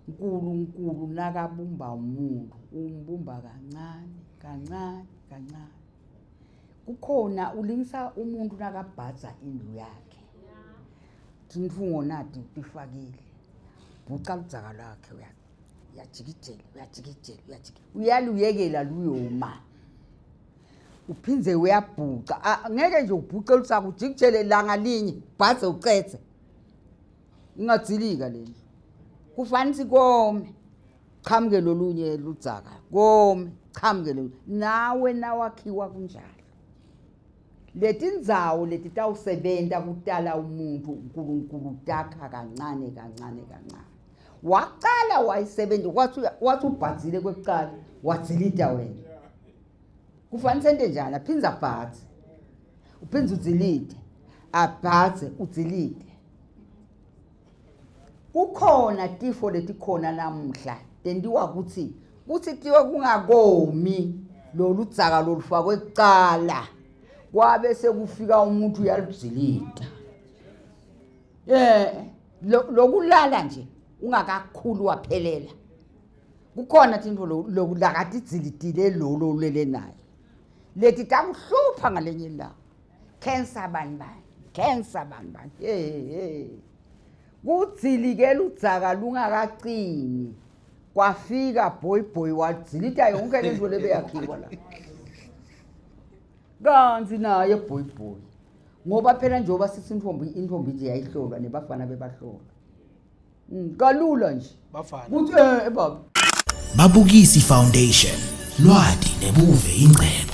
uNkulunkulu nakabumba umuntu umbumba kancane kukhona ulingisa umuntu nakabhaza indlu yakhe imfungo nathi tifakile buca ludzaka lakhe uyajikijela uyaluyekela luyoma uphindze uyabhuqa ngeke nje ubhuqe ludzaka ujikijele langa linye bhaze ucetse ingadzilika leli kufanele sikome qhamuke lolunye ludzaka kome qhamuke lo nawe nawakhiwa kunjalo letindzawo letitawusebenta kutala umuntu uNkulunkulu takha kancane waqala wayisebenta wathi ubhazile kwekuqala wadzilita wena kufanele sente njani aphinza abhaze uphinza udzilite abhaze udzilite kukhona tifo letikhona namuhla tentiwa kuthi tiwe kungakomi loludzaka lolufakwe kuqala kwabe sekufika umuntu uyaludzilita lokulala nje ungakakhulu waphelela kukhona tintfo lokulakatidzilitile lolo lele naye leti takuhlupha ngalenye lawo cancer bani kudzilike ludzaka lungakacini kwafika boy wadzilita yonke lento lebeyakhiwa la kanzi naye boy ngoba phela njengoba sithi intfombi nje yayihlolwa nebafana bebahlolwa kalula nje bafana kuthi baba Mabukisi Foundation lwati nebuve ingcebo